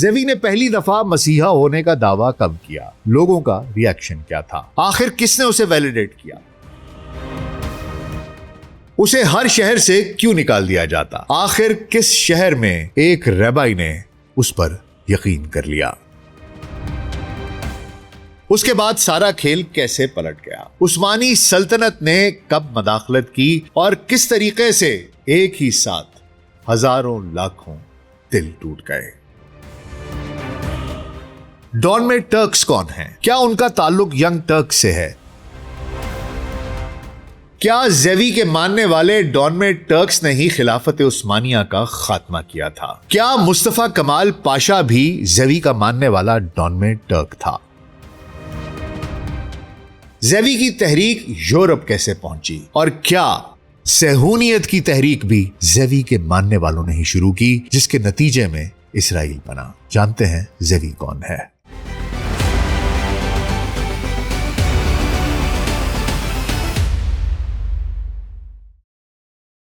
زیوی نے پہلی دفعہ مسیحا ہونے کا دعویٰ کب کیا؟ لوگوں کا ریاکشن کیا تھا؟ آخر کس نے اسے ویلیڈیٹ کیا؟ اسے ہر شہر سے کیوں نکال دیا جاتا؟ آخر کس شہر میں ایک ریبائی نے اس پر یقین کر لیا؟ اس کے بعد سارا کھیل کیسے پلٹ گیا؟ عثمانی سلطنت نے کب مداخلت کی اور کس طریقے سے ایک ہی ساتھ ہزاروں لاکھوں دل ٹوٹ گئے؟ ڈانمے ٹرکس کون ہیں؟ کیا ان کا تعلق ینگ ٹرک سے ہے؟ کیا زیوی کے ماننے والے ڈانمے ٹرکس نے ہی خلافت عثمانیہ کا خاتمہ کیا تھا؟ کیا مصطفیٰ کمال پاشا بھی زیوی کا ماننے والا ڈانمے ٹرک تھا؟ زیوی کی تحریک یورپ کیسے پہنچی؟ اور کیا صہیونیت کی تحریک بھی زیوی کے ماننے والوں نے ہی شروع کی، جس کے نتیجے میں اسرائیل بنا؟ جانتے ہیں زیوی کون ہے؟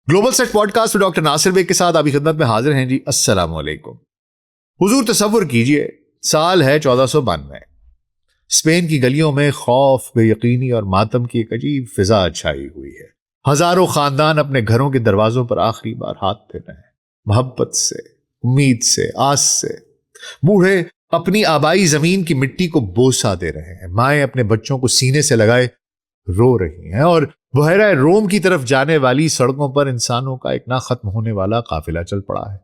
Global set podcast doctor Nasir Baig کے ساتھ آپ کی خدمت میں حاضر ہیں جی۔ السلام علیکم حضور، تصور کیجئے سال ہے 1492، اسپین کی گلیوں میں خوف، بے یقینی اور ماتم کی ایک عجیب فضا چھائی ہوئی ہے۔ ہزاروں خاندان اپنے گھروں کے دروازوں پر آخری بار ہاتھ پھیر رہے ہیں، محبت سے، امید سے، آس سے۔ بوڑھے اپنی آبائی زمین کی مٹی کو بوسہ دے رہے ہیں، مائیں اپنے بچوں کو سینے سے لگائے رو رہی ہیں، اور بحیرہ روم کی طرف جانے والی سڑکوں پر انسانوں کا ایک نہ ختم ہونے والا قافلہ چل پڑا ہے۔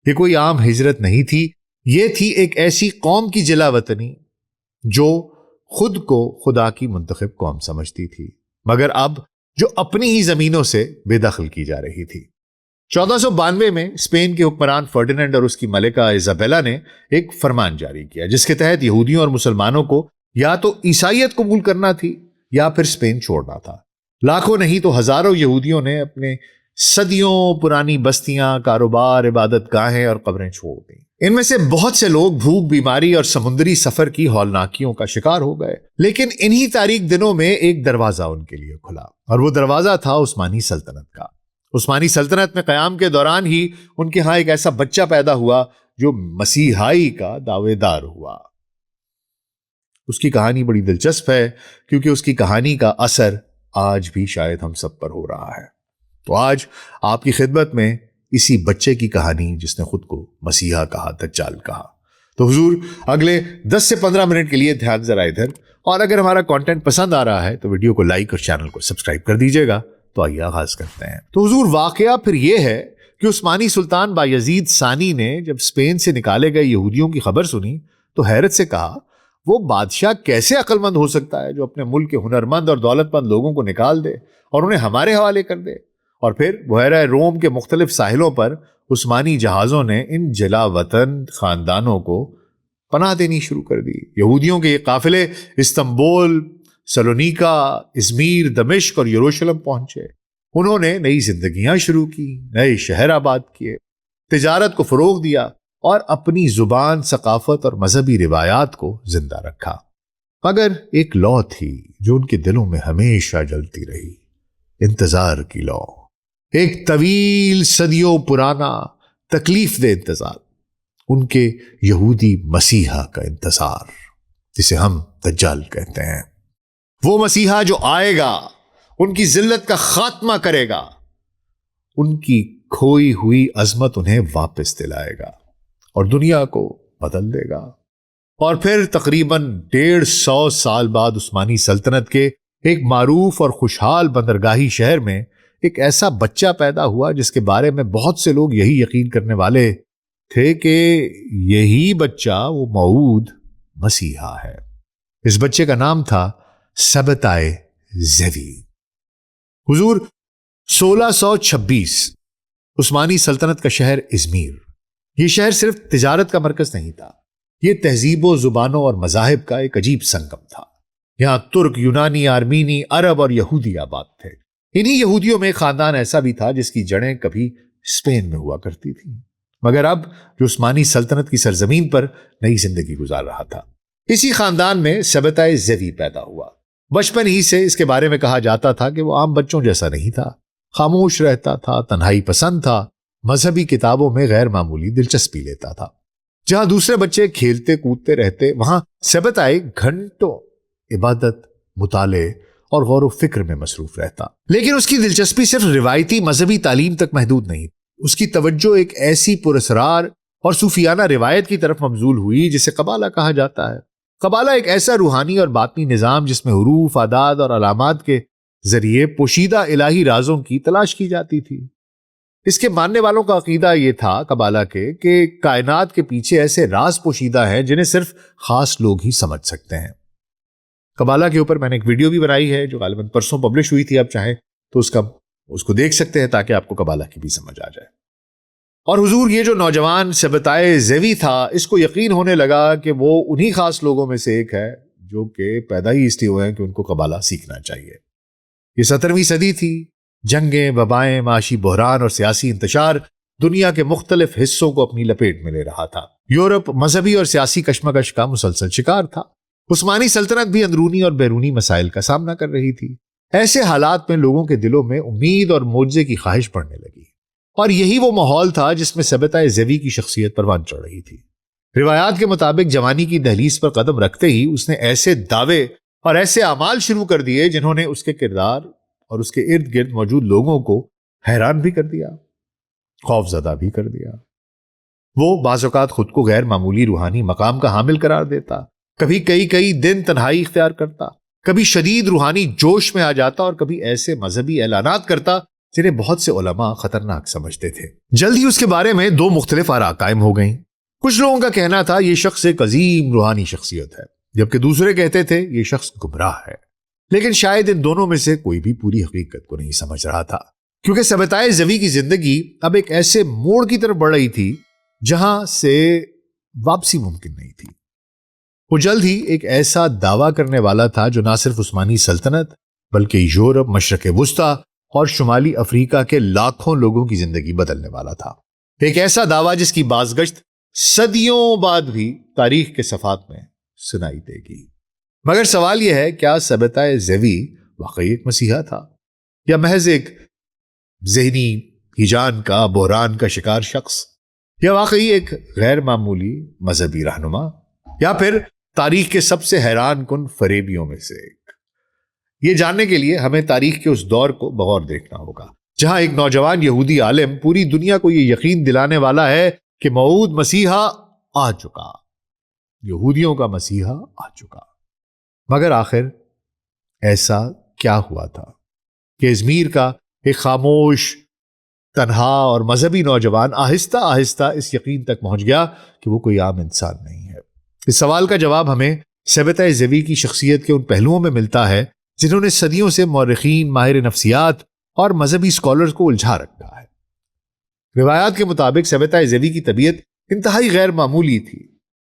یہ کوئی عام ہجرت نہیں تھی، یہ تھی ایک ایسی قوم کی جلا وطنی جو خود کو خدا کی منتخب قوم سمجھتی تھی، مگر اب جو اپنی ہی زمینوں سے بے دخل کی جا رہی تھی۔ 1492 میں اسپین کے حکمران فرڈینینڈ اور اس کی ملکہ ایزابیلا نے ایک فرمان جاری کیا، جس کے تحت یہودیوں اور مسلمانوں کو یا تو عیسائیت قبول کرنا تھی یا پھر اسپین چھوڑنا تھا۔ لاکھوں نہیں تو ہزاروں یہودیوں نے اپنے صدیوں پرانی بستیاں، کاروبار، عبادت گاہیں اور قبریں چھوڑ دیں۔ ان میں سے بہت سے لوگ بھوک، بیماری اور سمندری سفر کی ہولناکیوں کا شکار ہو گئے، لیکن انہی تاریک دنوں میں ایک دروازہ ان کے لیے کھلا، اور وہ دروازہ تھا عثمانی سلطنت کا۔ عثمانی سلطنت میں قیام کے دوران ہی ان کے ہاں ایک ایسا بچہ پیدا ہوا جو مسیحائی کا دعوے دار ہوا۔ اس کی کہانی بڑی دلچسپ ہے، کیونکہ اس کی کہانی کا اثر آج بھی شاید ہم سب پر ہو رہا ہے۔ تو آج آپ کی خدمت میں اسی بچے کی کہانی، جس نے خود کو مسیحا کہا، دجال کہا۔ تو حضور اگلے 10 سے 15 منٹ کے لیے دھیان ذرا ادھر، اور اگر ہمارا کانٹینٹ پسند آ رہا ہے تو ویڈیو کو لائک اور چینل کو سبسکرائب کر دیجیے گا۔ تو آئیے آغاز کرتے ہیں۔ تو حضور واقعہ پھر یہ ہے کہ عثمانی سلطان بایزید ثانی نے جب اسپین سے نکالے گئے یہودیوں کی خبر سنی تو حیرت سے کہا، وہ بادشاہ کیسے عقل مند ہو سکتا ہے جو اپنے ملک کے ہنرمند اور دولت مند لوگوں کو نکال دے اور انہیں ہمارے حوالے کر دے؟ اور پھر بحیرہ روم کے مختلف ساحلوں پر عثمانی جہازوں نے ان جلا وطن خاندانوں کو پناہ دینی شروع کر دی۔ یہودیوں کے یہ قافلے استنبول، سلونیکا، ازمیر، دمشق اور یروشلم پہنچے۔ انہوں نے نئی زندگیاں شروع کی، نئے شہر آباد کیے، تجارت کو فروغ دیا اور اپنی زبان، ثقافت اور مذہبی روایات کو زندہ رکھا۔ مگر ایک لو تھی جو ان کے دلوں میں ہمیشہ جلتی رہی، انتظار کی لو، ایک طویل صدیوں پرانا تکلیف دہ انتظار، ان کے یہودی مسیحا کا انتظار، جسے ہم دجال کہتے ہیں۔ وہ مسیحا جو آئے گا، ان کی ذلت کا خاتمہ کرے گا، ان کی کھوئی ہوئی عظمت انہیں واپس دلائے گا اور دنیا کو بدل دے گا۔ اور پھر تقریباً 150 سال بعد عثمانی سلطنت کے ایک معروف اور خوشحال بندرگاہی شہر میں ایک ایسا بچہ پیدا ہوا جس کے بارے میں بہت سے لوگ یہی یقین کرنے والے تھے کہ یہی بچہ وہ موعود مسیحا ہے۔ اس بچے کا نام تھا سبتائے زیوی۔ حضور 1626 عثمانی سلطنت کا شہر ازمیر، یہ شہر صرف تجارت کا مرکز نہیں تھا، یہ تہذیبوں، زبانوں اور مذاہب کا ایک عجیب سنگم تھا۔ یہاں ترک، یونانی، آرمینی، عرب اور یہودی آباد تھے۔ انہی یہودیوں میں ایک خاندان ایسا بھی تھا جس کی جڑیں کبھی اسپین میں ہوا کرتی تھیں، مگر اب جو عثمانی سلطنت کی سرزمین پر نئی زندگی گزار رہا تھا۔ اسی خاندان میں سبتائے زیوی پیدا ہوا۔ بچپن ہی سے اس کے بارے میں کہا جاتا تھا کہ وہ عام بچوں جیسا نہیں تھا، خاموش رہتا تھا، تنہائی پسند تھا، مذہبی کتابوں میں غیر معمولی دلچسپی لیتا تھا۔ جہاں دوسرے بچے کھیلتے کودتے رہتے، وہاں سبتائے گھنٹوں عبادت، مطالعے اور غور و فکر میں مصروف رہتا۔ لیکن اس کی دلچسپی صرف روایتی مذہبی تعلیم تک محدود نہیں، اس کی توجہ ایک ایسی پراسرار اور صوفیانہ روایت کی طرف مبذول ہوئی جسے قبالہ کہا جاتا ہے۔ قبالہ ایک ایسا روحانی اور باطنی نظام جس میں حروف، اعداد اور علامات کے ذریعے پوشیدہ الہی رازوں کی تلاش کی جاتی تھی۔ اس کے ماننے والوں کا عقیدہ یہ تھا قبالہ کے کہ کائنات کے پیچھے ایسے راز پوشیدہ ہیں جنہیں صرف خاص لوگ ہی سمجھ سکتے ہیں۔ قبالہ کے اوپر میں نے ایک ویڈیو بھی بنائی ہے جو غالباً پرسوں پبلش ہوئی تھی، آپ چاہیں تو اس کو دیکھ سکتے ہیں تاکہ آپ کو قبالہ کی بھی سمجھ آ جائے۔ اور حضور یہ جو نوجوان سبتائے زیوی تھا، اس کو یقین ہونے لگا کہ وہ انہی خاص لوگوں میں سے ایک ہے جو کہ پیدا ہی اس لیے ہوئے ہیں کہ ان کو قبالہ سیکھنا چاہیے۔ یہ 17ویں صدی تھی، جنگیں، وبائیں، معاشی بحران اور سیاسی انتشار دنیا کے مختلف حصوں کو اپنی لپیٹ میں لے رہا تھا۔ یورپ مذہبی اور سیاسی کشمکش کا مسلسل شکار تھا۔ عثمانی سلطنت بھی اندرونی اور بیرونی مسائل کا سامنا کر رہی تھی۔ ایسے حالات میں لوگوں کے دلوں میں امید اور معجزے کی خواہش بڑھنے لگی، اور یہی وہ ماحول تھا جس میں سبتائے زیوی کی شخصیت پروان چڑھ رہی تھی۔ روایات کے مطابق جوانی کی دہلیز پر قدم رکھتے ہی اس نے ایسے دعوے اور ایسے اعمال شروع کر دیے جنہوں نے اس کے کردار اور اس کے ارد گرد موجود لوگوں کو حیران بھی کر دیا، خوف زدہ بھی کر دیا۔ وہ بعض اوقات خود کو غیر معمولی روحانی مقام کا حامل قرار دیتا، کبھی کئی دن تنہائی اختیار کرتا، کبھی شدید روحانی جوش میں آ جاتا اور کبھی ایسے مذہبی اعلانات کرتا جنہیں بہت سے علماء خطرناک سمجھتے تھے۔ جلد ہی اس کے بارے میں دو مختلف آراء قائم ہو گئیں۔ کچھ لوگوں کا کہنا تھا یہ شخص ایک عظیم روحانی شخصیت ہے، جبکہ دوسرے کہتے تھے یہ شخص گمراہ ہے۔ لیکن شاید ان دونوں میں سے کوئی بھی پوری حقیقت کو نہیں سمجھ رہا تھا، کیونکہ سبتائے زیوی کی زندگی اب ایک ایسے موڑ کی طرف بڑھ رہی تھی جہاں سے واپسی ممکن نہیں تھی۔ وہ جلد ہی ایک ایسا دعویٰ کرنے والا تھا جو نہ صرف عثمانی سلطنت بلکہ یورپ، مشرق وسطیٰ اور شمالی افریقہ کے لاکھوں لوگوں کی زندگی بدلنے والا تھا۔ ایک ایسا دعویٰ جس کی بازگشت صدیوں بعد بھی تاریخ کے صفحات میں سنائی دے گی۔ مگر سوال یہ ہے، کیا سبتائے زیوی واقعی ایک مسیحا تھا، یا محض ایک ذہنی ہیجان کا، بحران کا شکار شخص، یا واقعی ایک غیر معمولی مذہبی رہنما، یا پھر تاریخ کے سب سے حیران کن فریبیوں میں سے ایک؟ یہ جاننے کے لیے ہمیں تاریخ کے اس دور کو بغور دیکھنا ہوگا جہاں ایک نوجوان یہودی عالم پوری دنیا کو یہ یقین دلانے والا ہے کہ موعود مسیحا آ چکا، یہودیوں کا مسیحا آ چکا۔ مگر آخر ایسا کیا ہوا تھا کہ ازمیر کا ایک خاموش، تنہا اور مذہبی نوجوان آہستہ آہستہ اس یقین تک پہنچ گیا کہ وہ کوئی عام انسان نہیں ہے؟ اس سوال کا جواب ہمیں سبتائے زیوی کی شخصیت کے ان پہلوؤں میں ملتا ہے جنہوں نے صدیوں سے مورخین، ماہر نفسیات اور مذہبی اسکالرز کو الجھا رکھا ہے۔ روایات کے مطابق سبتائے زیوی کی طبیعت انتہائی غیر معمولی تھی۔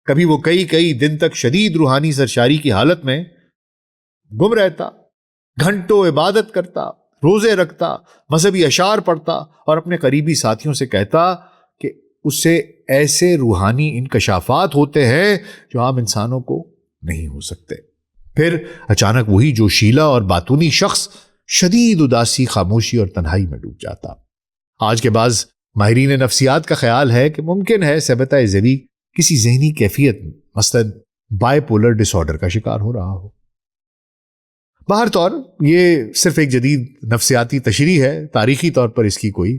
کبھی وہ کئی دن تک شدید روحانی سرشاری کی حالت میں گم رہتا، گھنٹوں عبادت کرتا، روزے رکھتا، مذہبی اشعار پڑھتا اور اپنے قریبی ساتھیوں سے کہتا کہ اس سے ایسے روحانی انکشافات ہوتے ہیں جو عام انسانوں کو نہیں ہو سکتے۔ پھر اچانک وہی جوشیلا اور باتونی شخص شدید اداسی، خاموشی اور تنہائی میں ڈوب جاتا۔ آج کے بعض ماہرین نفسیات کا خیال ہے کہ ممکن ہے سبتائے زیوی کسی ذہنی کیفیت، مثلاً بائی پولر ڈس آرڈر کا شکار ہو رہا ہو۔ باہر طور یہ صرف ایک جدید نفسیاتی تشریح ہے، تاریخی طور پر اس کی کوئی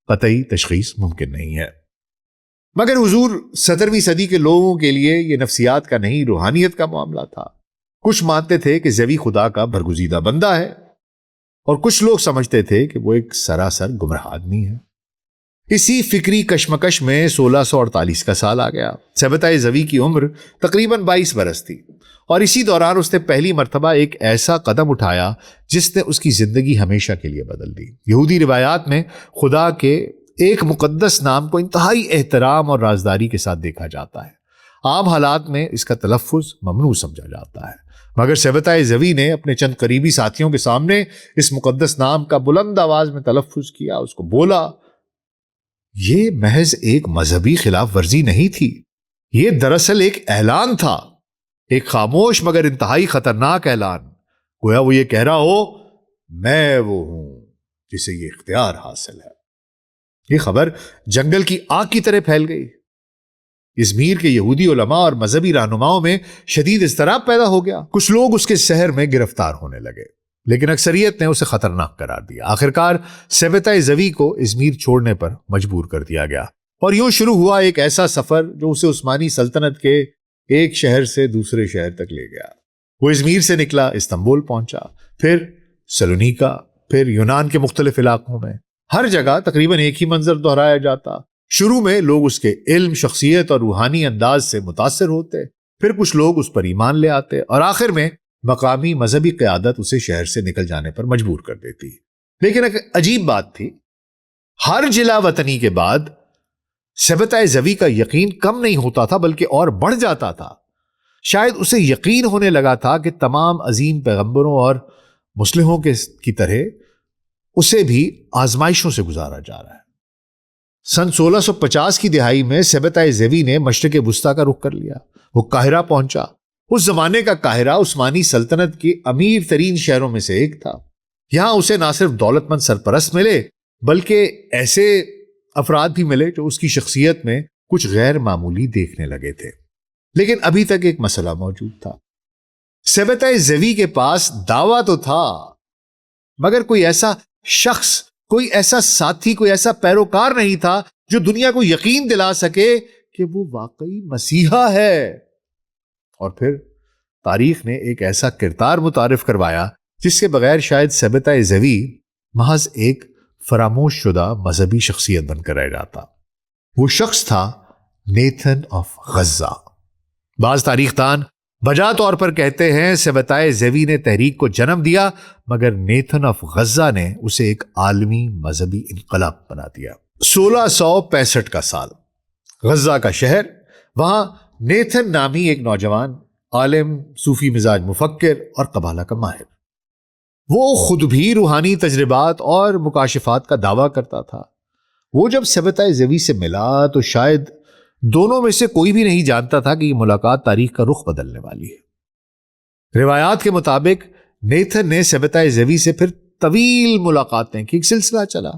قطعی تشخیص ممکن نہیں ہے۔ مگر حضور 17ویں صدی کے لوگوں کے لیے یہ نفسیات کا نہیں، روحانیت کا معاملہ تھا۔ کچھ مانتے تھے کہ زیوی خدا کا برگزیدہ بندہ ہے، اور کچھ لوگ سمجھتے تھے کہ وہ ایک سراسر گمراہ آدمی ہے۔ اسی فکری کشمکش میں 1648 کا سال آ گیا۔ سبتائے زیوی کی عمر تقریباً 22 برس تھی، اور اسی دوران اس نے پہلی مرتبہ ایک ایسا قدم اٹھایا جس نے اس کی زندگی ہمیشہ کے لیے بدل دی۔ یہودی روایات میں خدا کے ایک مقدس نام کو انتہائی احترام اور رازداری کے ساتھ دیکھا جاتا ہے۔ عام حالات میں اس کا تلفظ ممنوع سمجھا جاتا ہے، مگر سبتائے زیوی نے اپنے چند قریبی ساتھیوں کے سامنے اس مقدس نام کا بلند آواز میں تلفظ کیا، اس کو بولا۔ یہ محض ایک مذہبی خلاف ورزی نہیں تھی، یہ دراصل ایک اعلان تھا، ایک خاموش مگر انتہائی خطرناک اعلان۔ گویا وہ یہ کہہ رہا ہو، میں وہ ہوں جسے یہ اختیار حاصل ہے۔ یہ خبر جنگل کی آگ کی طرح پھیل گئی۔ ازمیر کے یہودی علماء اور مذہبی رہنماؤں میں شدید اضطراب پیدا ہو گیا. کچھ لوگ اس کے شہر میں گرفتار ہونے لگے، لیکن اکثریت نے اسے خطرناک قرار دیا. آخرکار سبتۂ زوی کو ازمیر چھوڑنے پر مجبور کر دیا گیا، اور یوں شروع ہوا ایک ایسا سفر جو اسے عثمانی سلطنت کے ایک شہر سے دوسرے شہر تک لے گیا. وہ ازمیر سے نکلا، استنبول پہنچا، پھر سلونیکا، پھر یونان کے مختلف علاقوں میں. ہر جگہ تقریباً ایک ہی منظر دہرایا جاتا. شروع میں لوگ اس کے علم، شخصیت اور روحانی انداز سے متاثر ہوتے، پھر کچھ لوگ اس پر ایمان لے آتے، اور آخر میں مقامی مذہبی قیادت اسے شہر سے نکل جانے پر مجبور کر دیتی. لیکن ایک عجیب بات تھی، ہر جلا وطنی کے بعد سبتۂ زوی کا یقین کم نہیں ہوتا تھا بلکہ اور بڑھ جاتا تھا. شاید اسے یقین ہونے لگا تھا کہ تمام عظیم پیغمبروں اور مصلحوں کی طرح اسے بھی آزمائشوں سے گزارا جا رہا ہے. سن 1650 کی دہائی میں سبتۂ زوی نے مشرق وسطیٰ کا رخ کر لیا. وہ قاہرہ پہنچا. اس زمانے کا قاہرہ عثمانی سلطنت کے امیر ترین شہروں میں سے ایک تھا. یہاں اسے نہ صرف دولت مند سرپرست ملے بلکہ ایسے افراد بھی ملے جو اس کی شخصیت میں کچھ غیر معمولی دیکھنے لگے تھے. لیکن ابھی تک ایک مسئلہ موجود تھا. سبتۂ زوی کے پاس دعویٰ تو تھا، مگر کوئی ایسا شخص، کوئی ایسا ساتھی، کوئی ایسا پیروکار نہیں تھا جو دنیا کو یقین دلا سکے کہ وہ واقعی مسیحا ہے. اور پھر تاریخ نے ایک ایسا کردار متعارف کروایا جس کے بغیر شاید سبتۂ زوی محض ایک فراموش شدہ مذہبی شخصیت بن کر رہ جاتا. وہ شخص تھا نیتھن آف غزہ. بعض تاریخ دان بجا طور پر کہتے ہیں سبتۂ زوی نے تحریک کو جنم دیا، مگر نیتھن آف غزہ نے اسے ایک عالمی مذہبی انقلاب بنا دیا. 1665 کا سال، غزہ کا شہر. وہاں نیتھن نامی ایک نوجوان عالم، صوفی مزاج مفکر اور قبالہ کا ماہر. وہ خود بھی روحانی تجربات اور مکاشفات کا دعویٰ کرتا تھا. وہ جب سبتۂ زوی سے ملا تو شاید دونوں میں سے کوئی بھی نہیں جانتا تھا کہ یہ ملاقات تاریخ کا رخ بدلنے والی ہے. روایات کے مطابق نیتھن نے سبتۂ زوی سے پھر طویل ملاقاتیں کی. ایک سلسلہ چلا.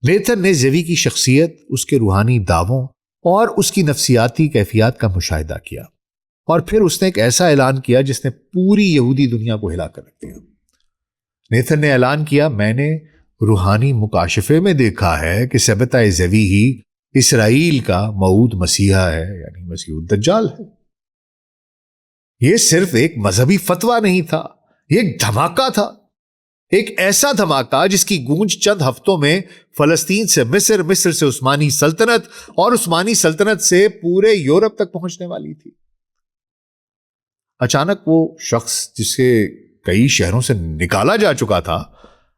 نیتھن نے زوی کی شخصیت، اس کے روحانی دعووں اور اس کی نفسیاتی کیفیات کا مشاہدہ کیا، اور پھر اس نے ایک ایسا اعلان کیا جس نے پوری یہودی دنیا کو ہلا کر رکھ دیا. نیتھن نے اعلان کیا، میں نے روحانی مکاشفے میں دیکھا ہے کہ سبتۂ زوی ہی اسرائیل کا موعود مسیحا ہے، یعنی مسیح الدجال ہے. یہ صرف ایک مذہبی فتویٰ نہیں تھا، یہ ایک دھماکہ تھا. ایک ایسا دھماکہ جس کی گونج چند ہفتوں میں فلسطین سے مصر، مصر سے عثمانی سلطنت اور عثمانی سلطنت سے پورے یورپ تک پہنچنے والی تھی. اچانک وہ شخص جسے کئی شہروں سے نکالا جا چکا تھا،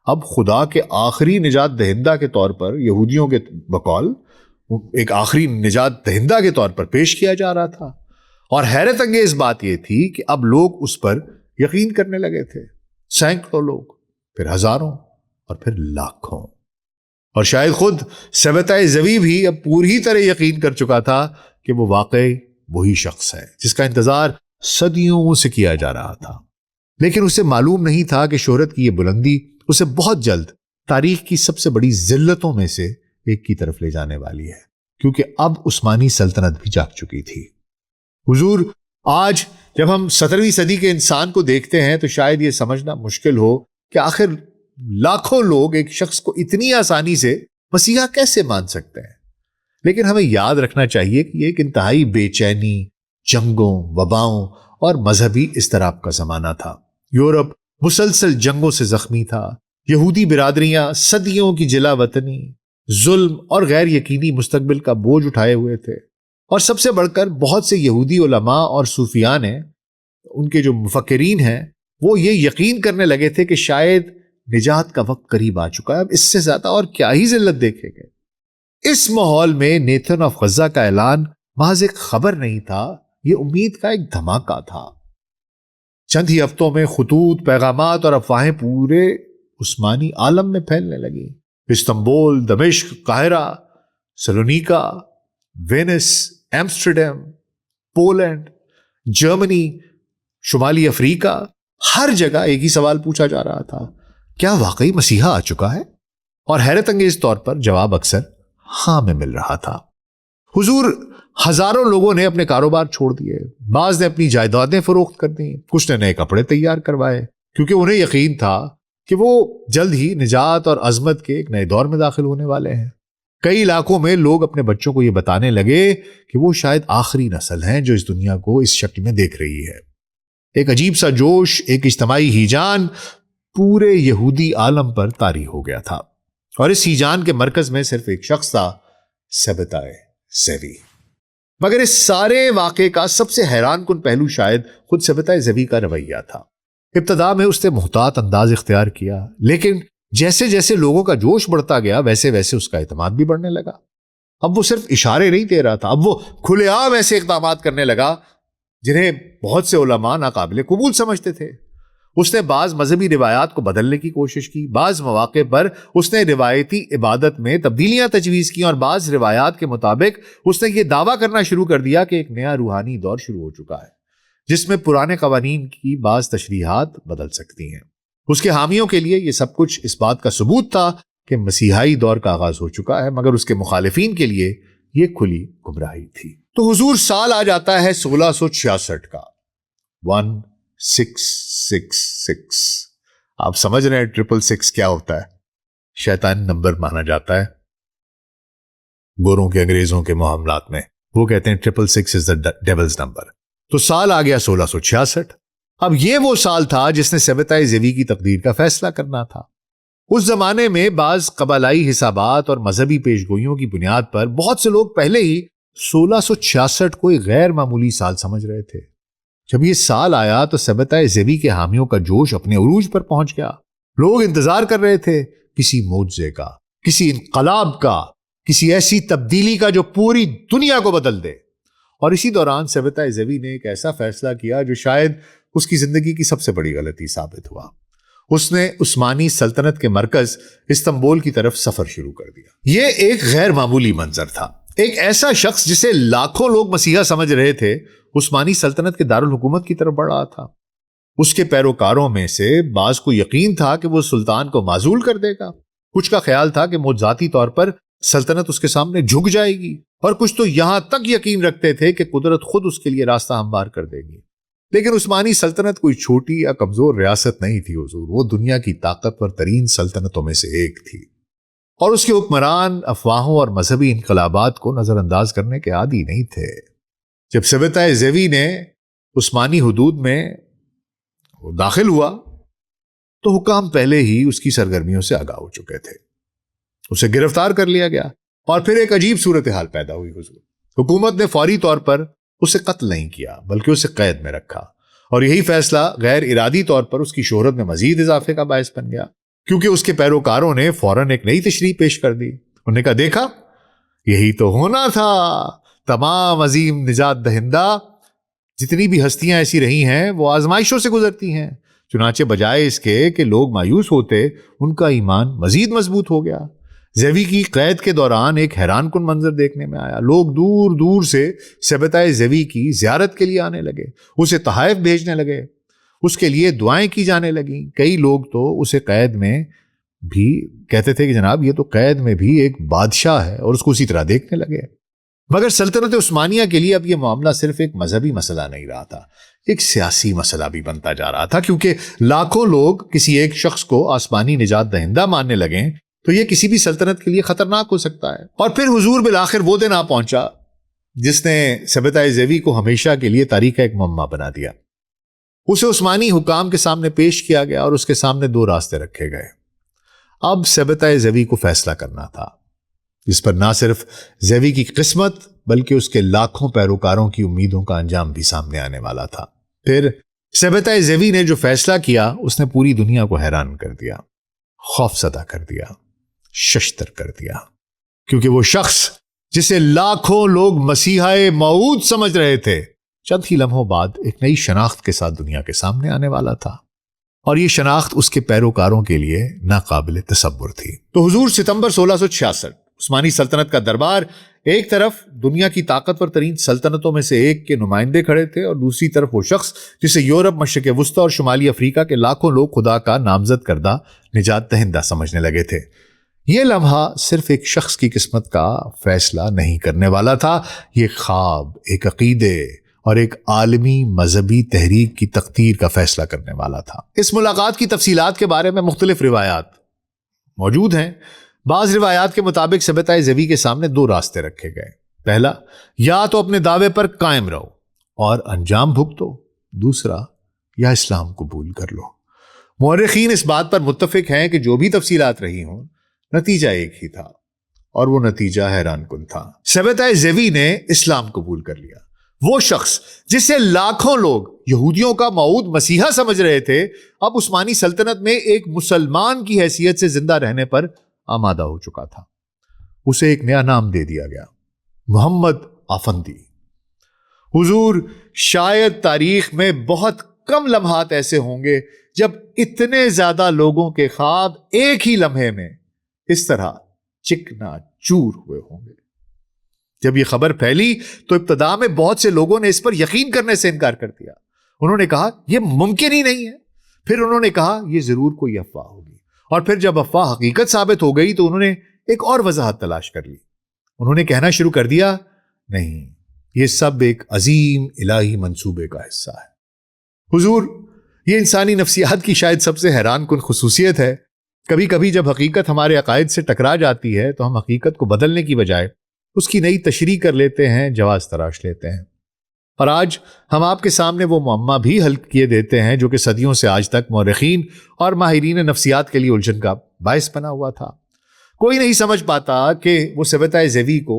اب خدا کے آخری نجات دہندہ کے طور پر، یہودیوں کے بقول ایک آخری نجات دہندہ کے طور پر پیش کیا جا رہا تھا. اور حیرت انگیز بات یہ تھی کہ اب لوگ اس پر یقین کرنے لگے تھے. سینکڑوں لوگ، پھر ہزاروں، اور پھر لاکھوں. اور شاید خود سبتۂ زوی بھی اب پوری طرح یقین کر چکا تھا کہ وہ واقعی وہی شخص ہے جس کا انتظار صدیوں سے کیا جا رہا تھا. لیکن اسے معلوم نہیں تھا کہ شہرت کی یہ بلندی اسے بہت جلد تاریخ کی سب سے بڑی ذلتوں میں سے ایک کی طرف لے جانے والی ہے، کیونکہ اب عثمانی سلطنت بھی جاگ چکی تھی. حضور، آج جب ہم 17ویں صدی کے انسان کو دیکھتے ہیں تو شاید یہ سمجھنا مشکل ہو کہ آخر لاکھوں لوگ ایک شخص کو اتنی آسانی سے مسیحا کیسے مان سکتے ہیں. لیکن ہمیں یاد رکھنا چاہیے کہ یہ ایک انتہائی بے چینی، جنگوں، وباؤں اور مذہبی اضطراب کا زمانہ تھا. یورپ مسلسل جنگوں سے زخمی تھا. یہودی برادریاں صدیوں کی جلا وطنی، ظلم اور غیر یقینی مستقبل کا بوجھ اٹھائے ہوئے تھے. اور سب سے بڑھ کر بہت سے یہودی علماء اور صوفیان ہیں، ان کے جو مفکرین ہیں، وہ یہ یقین کرنے لگے تھے کہ شاید نجات کا وقت قریب آ چکا ہے. اب اس سے زیادہ اور کیا ہی ذلت دیکھیں گے. اس ماحول میں نیتھن آف غزہ کا اعلان محض ایک خبر نہیں تھا، یہ امید کا ایک دھماکہ تھا. چند ہی ہفتوں میں خطوط، پیغامات اور افواہیں پورے عثمانی عالم میں پھیلنے لگی. استنبول، دمشق، قاہرہ، سلونیکا، وینس، ایمسٹرڈیم، پولینڈ، جرمنی، شمالی افریقہ، ہر جگہ ایک ہی سوال پوچھا جا رہا تھا، کیا واقعی مسیحا آ چکا ہے؟ اور حیرت انگیز طور پر جواب اکثر ہاں میں مل رہا تھا. حضور ہزاروں لوگوں نے اپنے کاروبار چھوڑ دیے، بعض نے اپنی جائیدادیں فروخت کر دیں، کچھ نے نئے کپڑے تیار کروائے، کیونکہ انہیں یقین تھا کہ وہ جلد ہی نجات اور عظمت کے ایک نئے دور میں داخل ہونے والے ہیں۔ کئی علاقوں میں لوگ اپنے بچوں کو یہ بتانے لگے کہ وہ شاید آخری نسل ہیں جو اس دنیا کو اس شکل میں دیکھ رہی ہے۔ ایک عجیب سا جوش، ایک اجتماعی ہیجان پورے یہودی عالم پر طاری ہو گیا تھا، اور اس ہیجان کے مرکز میں صرف ایک شخص تھا، سبتائے زیوی۔ مگر اس سارے واقعے کا سب سے حیران کن پہلو شاید خود سبتائے زیوی کا رویہ تھا۔ ابتدا میں اس نے محتاط انداز اختیار کیا، لیکن جیسے جیسے لوگوں کا جوش بڑھتا گیا ویسے ویسے اس کا اعتماد بھی بڑھنے لگا۔ اب وہ صرف اشارے نہیں دے رہا تھا، اب وہ کھلے عام ایسے اقدامات کرنے لگا جنہیں بہت سے علماء ناقابل قبول سمجھتے تھے۔ اس نے بعض مذہبی روایات کو بدلنے کی کوشش کی، بعض مواقع پر اس نے روایتی عبادت میں تبدیلیاں تجویز کی، اور بعض روایات کے مطابق اس نے یہ دعویٰ کرنا شروع کر دیا کہ ایک نیا روحانی دور شروع ہو چکا ہے جس میں پرانے قوانین کی بعض تشریحات بدل سکتی ہیں۔ اس کے حامیوں کے لیے یہ سب کچھ اس بات کا ثبوت تھا کہ مسیحائی دور کا آغاز ہو چکا ہے، مگر اس کے مخالفین کے لیے یہ کھلی گمراہی تھی۔ تو حضور سال آ جاتا ہے 1666 کا، 1666۔ آپ سمجھ رہے ہیں 666 کیا ہوتا ہے؟ شیطان نمبر مانا جاتا ہے گوروں کے انگریزوں کے معاملات میں، وہ کہتے ہیں 666 is the devil's number۔ تو سال آ گیا 1666۔ اب یہ وہ سال تھا جس نے سبتائے زیوی کی تقدیر کا فیصلہ کرنا تھا۔ اس زمانے میں بعض قبائلی حسابات اور مذہبی پیشگوئیوں کی بنیاد پر بہت سے لوگ پہلے ہی 1666 کو ایک غیر معمولی سال سمجھ رہے تھے۔ جب یہ سال آیا تو سبتائے زیوی کے حامیوں کا جوش اپنے عروج پر پہنچ گیا۔ لوگ انتظار کر رہے تھے کسی معجزے کا، کسی انقلاب کا، کسی ایسی تبدیلی کا جو پوری دنیا کو بدل دے۔ اور اسی دوران سبتائے زیوی نے ایک ایسا فیصلہ کیا جو شاید اس کی زندگی کی سب سے بڑی غلطی ثابت ہوا۔ اس نے عثمانی سلطنت کے مرکز استنبول کی طرف سفر شروع کر دیا۔ یہ ایک غیر معمولی منظر تھا۔ ایک ایسا شخص جسے لاکھوں لوگ مسیحا سمجھ رہے تھے عثمانی سلطنت کے دارالحکومت کی طرف بڑھ رہا تھا۔ اس کے پیروکاروں میں سے بعض کو یقین تھا کہ وہ سلطان کو معزول کر دے گا، کچھ کا خیال تھا کہ معجزاتی طور پر سلطنت اس کے سامنے جھک جائے گی، اور کچھ تو یہاں تک یقین رکھتے تھے کہ قدرت خود اس کے لیے راستہ ہموار کر دے گی۔ لیکن عثمانی سلطنت کوئی چھوٹی یا کمزور ریاست نہیں تھی حضور، وہ دنیا کی طاقتور ترین سلطنتوں میں سے ایک تھی، اور اس کے حکمران افواہوں اور مذہبی انقلابات کو نظر انداز کرنے کے عادی نہیں تھے۔ جب سبتائے زیوی نے عثمانی حدود میں داخل ہوا تو حکام پہلے ہی اس کی سرگرمیوں سے آگاہ ہو چکے تھے۔ اسے گرفتار کر لیا گیا، اور پھر ایک عجیب صورتحال پیدا ہوئی حضور۔ حکومت نے فوری طور پر اسے قتل نہیں کیا بلکہ اسے قید میں رکھا، اور یہی فیصلہ غیر ارادی طور پر اس کی شہرت میں مزید اضافے کا باعث بن گیا، کیونکہ اس کے پیروکاروں نے فوراً ایک نئی تشریح پیش کر دی۔ انہوں نے کہا دیکھا یہی تو ہونا تھا، تمام عظیم نجات دہندہ جتنی بھی ہستیاں ایسی رہی ہیں وہ آزمائشوں سے گزرتی ہیں، چنانچہ بجائے اس کے کہ لوگ مایوس ہوتے ان کا ایمان مزید مضبوط ہو گیا۔ زیوی کی قید کے دوران ایک حیران کن منظر دیکھنے میں آیا۔ لوگ دور دور سے سبتائے زیوی کی زیارت کے لیے آنے لگے، اسے تحائف بھیجنے لگے، اس کے لیے دعائیں کی جانے لگیں۔ کئی لوگ تو اسے قید میں بھی کہتے تھے کہ جناب یہ تو قید میں بھی ایک بادشاہ ہے، اور اس کو اسی طرح دیکھنے لگے۔ مگر سلطنت عثمانیہ کے لیے اب یہ معاملہ صرف ایک مذہبی مسئلہ نہیں رہا تھا، ایک سیاسی مسئلہ بھی بنتا جا رہا تھا، کیونکہ لاکھوں لوگ کسی ایک شخص کو آسمانی نجات دہندہ ماننے لگیں تو یہ کسی بھی سلطنت کے لیے خطرناک ہو سکتا ہے۔ اور پھر حضور بالآخر وہ دن آ پہنچا جس نے سبتائے زیوی کو ہمیشہ کے لیے تاریخ کا ایک معمہ بنا دیا۔ اسے عثمانی حکام کے سامنے پیش کیا گیا، اور اس کے سامنے دو راستے رکھے گئے۔ اب سبتائے زیوی کو فیصلہ کرنا تھا، جس پر نہ صرف زیوی کی قسمت بلکہ اس کے لاکھوں پیروکاروں کی امیدوں کا انجام بھی سامنے آنے والا تھا۔ پھر سبتائے زیوی نے جو فیصلہ کیا اس نے پوری دنیا کو حیران کر دیا، خوف زدہ کر دیا، ششدر کر دیا، کیونکہ وہ شخص جسے لاکھوں لوگ مسیحائے موعود سمجھ رہے تھے چند ہی لمحوں بعد ایک نئی شناخت کے ساتھ دنیا کے سامنے آنے والا تھا، اور یہ شناخت اس کے پیروکاروں کے لیے ناقابل تصور تھی۔ تو حضور ستمبر 1666 عثمانی سلطنت کا دربار، ایک طرف دنیا کی طاقتور ترین سلطنتوں میں سے ایک کے نمائندے کھڑے تھے، اور دوسری طرف وہ شخص جسے یورپ، مشرق وسطیٰ اور شمالی افریقہ کے لاکھوں لوگ خدا کا نامزد کردہ نجات دہندہ سمجھنے لگے تھے۔ یہ لمحہ صرف ایک شخص کی قسمت کا فیصلہ نہیں کرنے والا تھا، یہ خواب، ایک عقیدے اور ایک عالمی مذہبی تحریک کی تقدیر کا فیصلہ کرنے والا تھا۔ اس ملاقات کی تفصیلات کے بارے میں مختلف روایات موجود ہیں۔ بعض روایات کے مطابق ثبتۂ زوی کے سامنے دو راستے رکھے گئے۔ پہلا، یا تو اپنے دعوے پر قائم رہو اور انجام بھگتو، دوسرا، یا اسلام قبول کر لو۔ مورخین اس بات پر متفق ہیں کہ جو بھی تفصیلات رہی ہوں، نتیجہ ایک ہی تھا، اور وہ نتیجہ حیران کن تھا۔ ثبتۂ زوی نے اسلام قبول کر لیا۔ وہ شخص جسے لاکھوں لوگ یہودیوں کا موعود مسیحا سمجھ رہے تھے، اب عثمانی سلطنت میں ایک مسلمان کی حیثیت سے زندہ رہنے پر آمادہ ہو چکا تھا۔ اسے ایک نیا نام دے دیا گیا، محمد آفندی۔ حضور، شاید تاریخ میں بہت کم لمحات ایسے ہوں گے جب اتنے زیادہ لوگوں کے خواب ایک ہی لمحے میں اس طرح چکنا چور ہوئے ہوں گے۔ جب یہ خبر پھیلی تو ابتدا میں بہت سے لوگوں نے اس پر یقین کرنے سے انکار کر دیا۔ انہوں نے کہا یہ ممکن ہی نہیں ہے۔ پھر انہوں نے کہا یہ ضرور کوئی افواہ ہوگی، اور پھر جب افواہ حقیقت ثابت ہو گئی تو انہوں نے ایک اور وضاحت تلاش کر لی۔ انہوں نے کہنا شروع کر دیا، نہیں، یہ سب ایک عظیم الہی منصوبے کا حصہ ہے۔ حضور، یہ انسانی نفسیات کی شاید سب سے حیران کن خصوصیت ہے۔ کبھی کبھی جب حقیقت ہمارے عقائد سے ٹکرا جاتی ہے تو ہم حقیقت کو بدلنے کی بجائے اس کی نئی تشریح کر لیتے ہیں، جواز تراش لیتے ہیں۔ اور آج ہم آپ کے سامنے وہ معمہ بھی حل کیے دیتے ہیں جو کہ صدیوں سے آج تک مورخین اور ماہرین نفسیات کے لیے الجھن کا باعث بنا ہوا تھا۔ کوئی نہیں سمجھ پاتا کہ وہ ثبتۂ زوی کو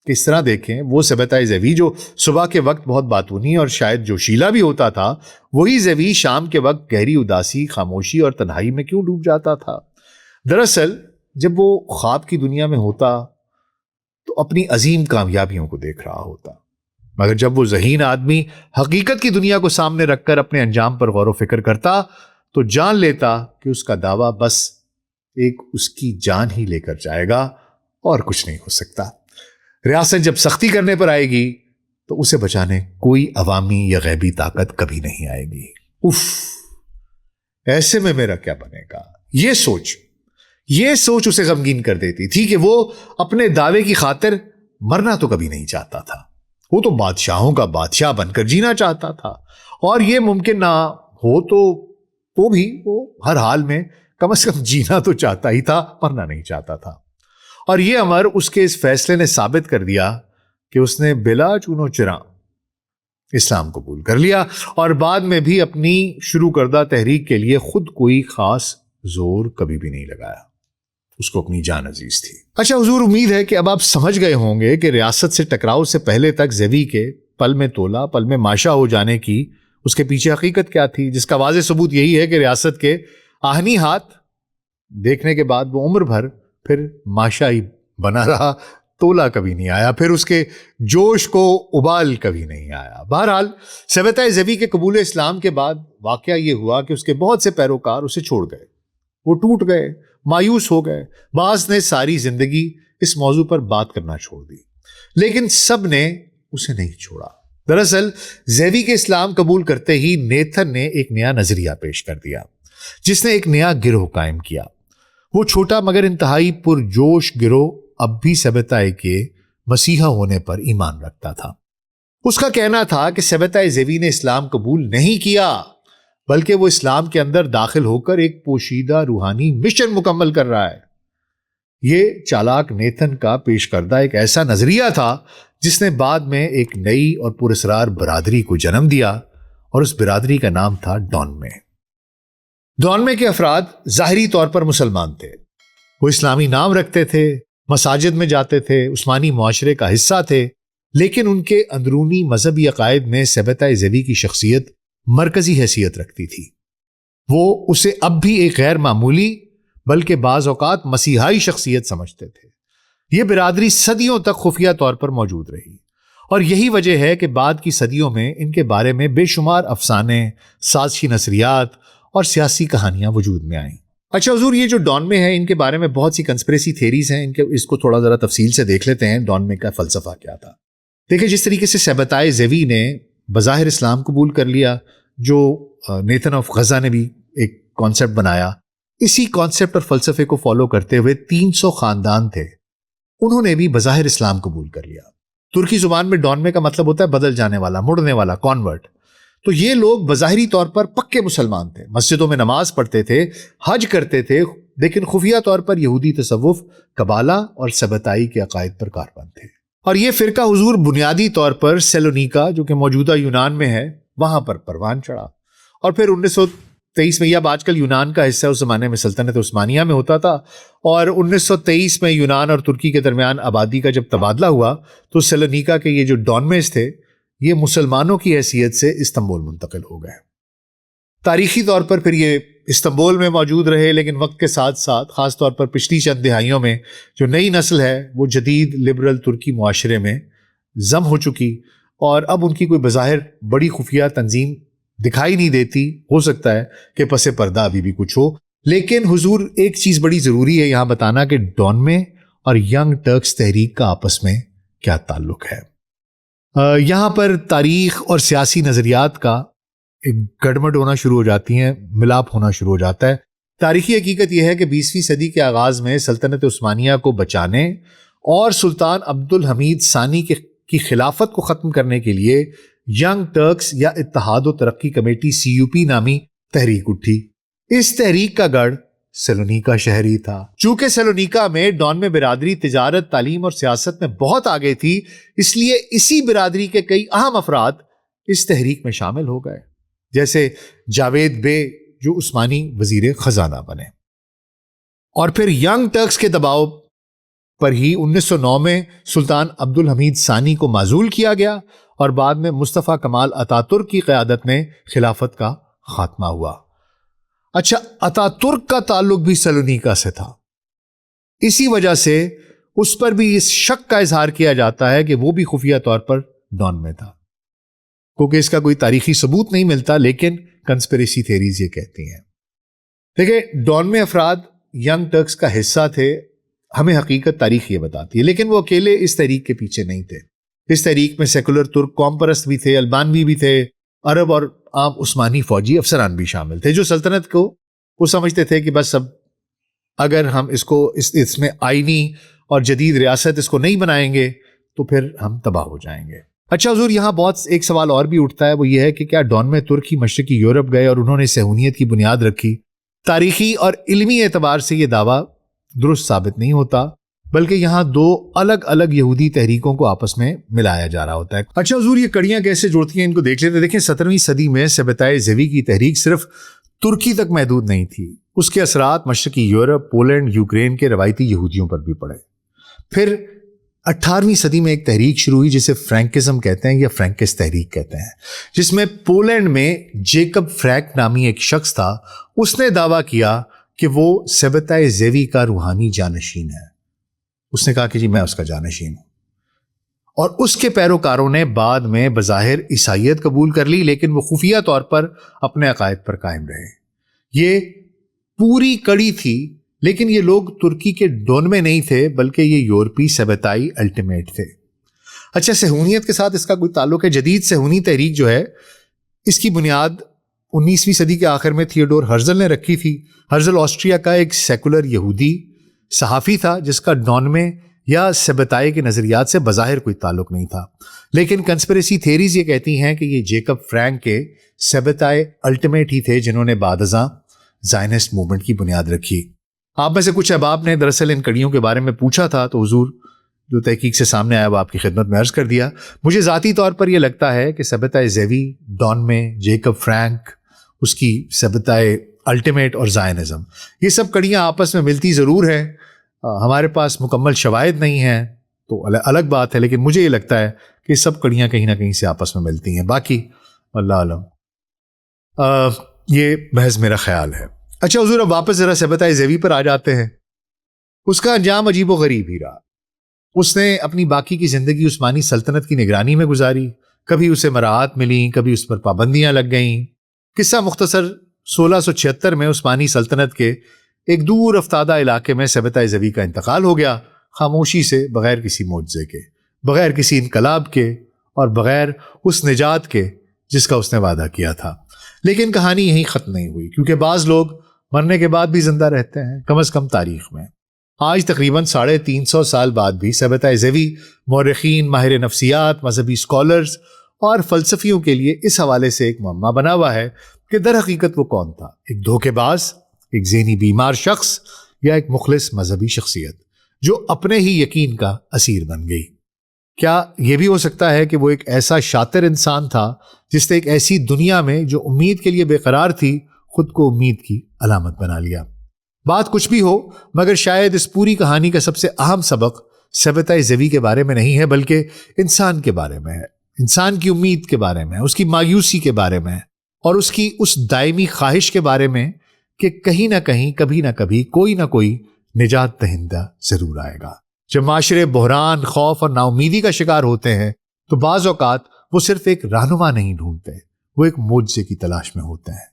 کس طرح دیکھیں۔ وہ ثبتۂ زوی جو صبح کے وقت بہت باتونی اور شاید جوشیلا بھی ہوتا تھا، وہی زوی شام کے وقت گہری اداسی، خاموشی اور تنہائی میں کیوں ڈوب جاتا تھا؟ دراصل جب وہ خواب کی دنیا میں ہوتا تو اپنی عظیم کامیابیوں کو دیکھ رہا ہوتا، مگر جب وہ ذہین آدمی حقیقت کی دنیا کو سامنے رکھ کر اپنے انجام پر غور و فکر کرتا تو جان لیتا کہ اس کا دعویٰ بس ایک اس کی جان ہی لے کر جائے گا اور کچھ نہیں ہو سکتا۔ ریاست جب سختی کرنے پر آئے گی تو اسے بچانے کوئی عوامی یا غیبی طاقت کبھی نہیں آئے گی۔ اف، ایسے میں میرا کیا بنے گا؟ یہ سوچ اسے غمگین کر دیتی تھی کہ وہ اپنے دعوے کی خاطر مرنا تو کبھی نہیں چاہتا تھا۔ وہ تو بادشاہوں کا بادشاہ بن کر جینا چاہتا تھا، اور یہ ممکن نہ ہو تو بھی وہ ہر حال میں کم از کم جینا تو چاہتا ہی تھا، مرنا نہیں چاہتا تھا۔ اور یہ امر اس کے اس فیصلے نے ثابت کر دیا کہ اس نے بلا چون و چراں اسلام قبول کر لیا، اور بعد میں بھی اپنی شروع کردہ تحریک کے لیے خود کوئی خاص زور کبھی بھی نہیں لگایا۔ اس کو اپنی جان عزیز تھی۔ اچھا حضور، امید ہے کہ اب آپ سمجھ گئے ہوں گے کہ ریاست سے ٹکراؤ سے پہلے تک زوی کے پل میں تولا پل میں ماشا ہو جانے کی اس کے پیچھے حقیقت کیا تھی، جس کا واضح ثبوت یہی ہے کہ ریاست کے آہنی ہاتھ دیکھنے کے بعد وہ عمر بھر پھر ماشا ہی بنا رہا، تولا کبھی نہیں آیا، پھر اس کے جوش کو ابال کبھی نہیں آیا۔ بہرحال ثبتۂ زوی کے قبول اسلام کے بعد واقعہ یہ ہوا کہ اس کے بہت سے پیروکار اسے چھوڑ گئے، وہ ٹوٹ گئے، مایوس ہو گئے۔ بعض نے ساری زندگی اس موضوع پر بات کرنا چھوڑ دی، لیکن سب نے اسے نہیں چھوڑا۔ دراصل زوی کے اسلام قبول کرتے ہی نیتھن نے ایک نیا نظریہ پیش کر دیا، جس نے ایک نیا گروہ قائم کیا۔ وہ چھوٹا مگر انتہائی پرجوش گروہ اب بھی ثبتۂ کے مسیحا ہونے پر ایمان رکھتا تھا۔ اس کا کہنا تھا کہ ثبتۂ زوی نے اسلام قبول نہیں کیا، بلکہ وہ اسلام کے اندر داخل ہو کر ایک پوشیدہ روحانی مشن مکمل کر رہا ہے۔ یہ چالاک نیتھن کا پیش کردہ ایک ایسا نظریہ تھا جس نے بعد میں ایک نئی اور پراسرار برادری کو جنم دیا، اور اس برادری کا نام تھا ڈونمے۔ ڈونمے کے افراد ظاہری طور پر مسلمان تھے، وہ اسلامی نام رکھتے تھے، مساجد میں جاتے تھے، عثمانی معاشرے کا حصہ تھے، لیکن ان کے اندرونی مذہبی عقائد میں ثبتۂ زوی کی شخصیت مرکزی حیثیت رکھتی تھی۔ وہ اسے اب بھی ایک غیر معمولی بلکہ بعض اوقات مسیحائی شخصیت سمجھتے تھے۔ یہ برادری صدیوں تک خفیہ طور پر موجود رہی، اور یہی وجہ ہے کہ بعد کی صدیوں میں ان کے بارے میں بے شمار افسانے، سازشی نظریات اور سیاسی کہانیاں وجود میں آئیں۔ اچھا حضور، یہ جو ڈونمے ہیں ان کے بارے میں بہت سی کنسپریسی تھیریز ہیں، اس کو تھوڑا ذرا تفصیل سے دیکھ لیتے ہیں۔ ڈونمے کا فلسفہ کیا تھا؟ دیکھیں، جس طریقے سے ثبتۂ زوی نے بظاہر اسلام قبول کر لیا، جو نیتھن آف غزہ نے بھی ایک کانسیپٹ بنایا، اسی کانسیپٹ اور فلسفے کو فالو کرتے ہوئے 300 خاندان تھے، انہوں نے بھی بظاہر اسلام قبول کر لیا۔ ترکی زبان میں ڈونمے کا مطلب ہوتا ہے بدل جانے والا، مڑنے والا، کانورٹ۔ تو یہ لوگ بظاہری طور پر پکے مسلمان تھے، مسجدوں میں نماز پڑھتے تھے، حج کرتے تھے، لیکن خفیہ طور پر یہودی تصوف، قبالہ اور سبتائی کے عقائد پر کاربند تھے۔ اور یہ فرقہ حضور بنیادی طور پر سیلونیکا، جو کہ موجودہ یونان میں ہے، وہاں پر پروان چڑھا، اور پھر 1923 میں، یہ اب آج کل یونان کا حصہ، اس زمانے میں سلطنت عثمانیہ میں ہوتا تھا، اور 1923 میں یونان اور ترکی کے درمیان آبادی کا جب تبادلہ ہوا تو سیلونیکا کے یہ جو ڈونمیز تھے یہ مسلمانوں کی حیثیت سے استنبول منتقل ہو گئے۔ تاریخی طور پر پھر یہ استنبول میں موجود رہے، لیکن وقت کے ساتھ ساتھ خاص طور پر پچھلی چند دہائیوں میں جو نئی نسل ہے وہ جدید لبرل ترکی معاشرے میں ضم ہو چکی، اور اب ان کی کوئی بظاہر بڑی خفیہ تنظیم دکھائی نہیں دیتی۔ ہو سکتا ہے کہ پس پردہ ابھی بھی کچھ ہو، لیکن حضور ایک چیز بڑی ضروری ہے یہاں بتانا کہ ڈونمے اور ینگ ٹرکس تحریک کا آپس میں کیا تعلق ہے۔ یہاں پر تاریخ اور سیاسی نظریات کا ایک گڑبڑ ہونا شروع ہو جاتی ہیں، ملاپ ہونا شروع ہو جاتا ہے۔ تاریخی حقیقت یہ ہے کہ 20ویں صدی کے آغاز میں سلطنت عثمانیہ کو بچانے اور سلطان عبد الحمید ثانی کی خلافت کو ختم کرنے کے لیے ینگ ٹرکس یا اتحاد و ترقی کمیٹی CUP نامی تحریک اٹھی۔ اس تحریک کا گڑھ سیلونیکا شہر ہی تھا۔ چونکہ سیلونیکا میں ڈونمے برادری تجارت، تعلیم اور سیاست میں بہت آگے تھی، اس لیے اسی برادری کے کئی اہم افراد اس تحریک میں شامل ہو گئے، جیسے جاوید بے جو عثمانی وزیر خزانہ بنے۔ اور پھر ینگ ٹرکس کے دباؤ پر ہی 1909 میں سلطان عبد الحمید ثانی کو معزول کیا گیا، اور بعد میں مصطفیٰ کمال اتاترک کی قیادت میں خلافت کا خاتمہ ہوا۔ اچھا، اتاترک کا تعلق بھی سیلونیکا سے تھا، اسی وجہ سے اس پر بھی اس شک کا اظہار کیا جاتا ہے کہ وہ بھی خفیہ طور پر ڈون میں تھا، کیونکہ اس کا کوئی تاریخی ثبوت نہیں ملتا، لیکن کنسپریسی تھیریز یہ کہتی ہیں۔ دیکھیں، ڈون میں افراد ینگ ٹرکس کا حصہ تھے، ہمیں حقیقت تاریخ یہ بتاتی ہے، لیکن وہ اکیلے اس تحریک کے پیچھے نہیں تھے۔ اس تحریک میں سیکولر ترک قوم پرست بھی تھے، البانوی بھی تھے، عرب اور عام عثمانی فوجی افسران بھی شامل تھے، جو سلطنت کو وہ سمجھتے تھے کہ بس اب اگر ہم اس میں آئینی اور جدید ریاست اس کو نہیں بنائیں گے تو پھر ہم تباہ ہو جائیں گے۔ اچھا حضور، یہاں بہت ایک سوال اور بھی اٹھتا ہے، وہ یہ ہے کہ کیا ڈون میں ترکی مشرقی یورپ گئے اور انہوں نے صہیونیت کی بنیاد رکھی؟ تاریخی اور علمی اعتبار سے یہ دعویٰ درست ثابت نہیں ہوتا، بلکہ یہاں دو الگ الگ یہودی تحریکوں کو آپس میں ملایا جا رہا ہوتا ہے۔ اچھا حضور، یہ کڑیاں کیسے جوڑتی ہیں ان کو دیکھ لیتے ہیں۔ دیکھیں، 17ویں صدی میں سبتائے زیوی کی تحریک صرف ترکی تک محدود نہیں تھی، اس کے اثرات مشرقی یورپ، پولینڈ، یوکرین کے روایتی یہودیوں پر بھی پڑے۔ پھر 18ویں صدی میں ایک تحریک شروع ہوئی جسے فرینکزم کہتے ہیں یا فرینکس تحریک کہتے ہیں، جس میں پولینڈ میں جیکب فرینک نامی ایک شخص تھا، اس نے دعویٰ کیا کہ وہ سبتائے زیوی کا روحانی جانشین ہے۔ اس نے کہا کہ جی میں اس کا جانشین ہوں، اور اس کے پیروکاروں نے بعد میں بظاہر عیسائیت قبول کر لی، لیکن وہ خفیہ طور پر اپنے عقائد پر قائم رہے۔ یہ پوری کڑی تھی، لیکن یہ لوگ ترکی کے ڈون میں نہیں تھے، بلکہ یہ یورپی سبتائی الٹیمیٹ تھے۔ اچھا، صہیونیت کے ساتھ اس کا کوئی تعلق ہے؟ جدید صہیونی تحریک جو ہے، اس کی بنیاد 19ویں صدی کے آخر میں تھیوڈور ہرزل نے رکھی تھی۔ ہرزل آسٹریا کا ایک سیکولر یہودی صحافی تھا جس کا ڈون میں یا سبتائے کے نظریات سے بظاہر کوئی تعلق نہیں تھا، لیکن کنسپریسی تھیریز یہ کہتی ہیں کہ یہ جیکب فرینک کے سبتائے الٹیمیٹ ہی تھے جنہوں نے بعد ازاں زائنسٹ موومنٹ کی بنیاد رکھی۔ آپ میں سے کچھ احباب نے دراصل ان کڑیوں کے بارے میں پوچھا تھا، تو حضور جو تحقیق سے سامنے آیا وہ آپ کی خدمت میں عرض کر دیا۔ مجھے ذاتی طور پر یہ لگتا ہے کہ سبتائے زیوی، ڈون میں جیکب فرینک، اس کی سبتائے الٹیمیٹ اور زائنزم، یہ سب کڑیاں آپس میں ملتی ضرور ہیں۔ ہمارے پاس مکمل شواہد نہیں ہیں تو الگ بات ہے، لیکن مجھے یہ لگتا ہے کہ سب کڑیاں کہیں نہ کہیں سے آپس میں ملتی ہیں، باقی اللہ علم، یہ محض میرا خیال ہے۔ اچھا حضور، اب واپس ذرا سبتائے زیوی پر آ جاتے ہیں۔ اس کا انجام عجیب و غریب ہی رہا۔ اس نے اپنی باقی کی زندگی عثمانی سلطنت کی نگرانی میں گزاری، کبھی اسے مراعات ملیں، کبھی اس پر پابندیاں لگ گئیں۔ قصہ مختصر، 1676 میں عثمانی سلطنت کے ایک دور افتادہ علاقے میں سبتائے زیوی کا انتقال ہو گیا، خاموشی سے، بغیر کسی معجزے کے، بغیر کسی انقلاب کے، اور بغیر اس نجات کے جس کا اس نے وعدہ کیا تھا۔ لیکن کہانی یہیں ختم نہیں ہوئی، کیونکہ بعض لوگ مرنے کے بعد بھی زندہ رہتے ہیں، کم از کم تاریخ میں۔ آج تقریباً 350 سال بعد بھی ثابتہ زیوی مورخین، ماہر نفسیات، مذہبی اسکالرز اور فلسفیوں کے لیے اس حوالے سے ایک معمہ بنا ہوا ہے کہ در حقیقت وہ کون تھا، ایک دھوکے باز، ایک ذہنی بیمار شخص، یا ایک مخلص مذہبی شخصیت جو اپنے ہی یقین کا اسیر بن گئی۔ کیا یہ بھی ہو سکتا ہے کہ وہ ایک ایسا شاطر انسان تھا جس نے ایک ایسی دنیا میں جو امید کے لیے بے قرار تھی خود کو امید کی علامت بنا لیا؟ بات کچھ بھی ہو، مگر شاید اس پوری کہانی کا سب سے اہم سبق ثابتہ زیوی کے بارے میں نہیں ہے، بلکہ انسان کے بارے میں ہے، انسان کی امید کے بارے میں، اس کی مایوسی کے بارے میں، اور اس کی اس دائمی خواہش کے بارے میں کہ کہیں نہ کہیں، کبھی نہ کبھی، کوئی نہ کوئی نجات دہندہ ضرور آئے گا۔ جب معاشرے بحران، خوف اور نا امیدی کا شکار ہوتے ہیں تو بعض اوقات وہ صرف ایک رہنما نہیں ڈھونڈتے، وہ ایک معجزے کی تلاش میں ہوتے ہیں،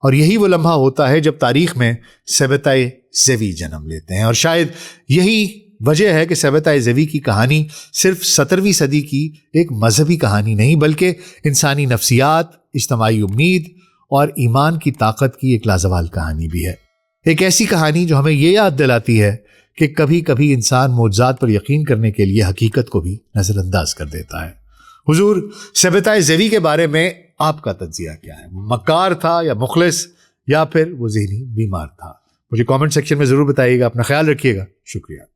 اور یہی وہ لمحہ ہوتا ہے جب تاریخ میں ثابتہ زیوی جنم لیتے ہیں۔ اور شاید یہی وجہ ہے کہ ثابتہ زیوی کی کہانی صرف 17ویں صدی کی ایک مذہبی کہانی نہیں، بلکہ انسانی نفسیات، اجتماعی امید اور ایمان کی طاقت کی ایک لازوال کہانی بھی ہے۔ ایک ایسی کہانی جو ہمیں یہ یاد دلاتی ہے کہ کبھی کبھی انسان معجزات پر یقین کرنے کے لیے حقیقت کو بھی نظر انداز کر دیتا ہے۔ حضور، ثابتہ زیوی کے بارے میں آپ کا تجزیہ کیا ہے؟ مکار تھا یا مخلص، یا پھر وہ ذہنی بیمار تھا؟ مجھے کامنٹ سیکشن میں ضرور بتائیے گا۔ اپنا خیال رکھیے گا۔ شکریہ۔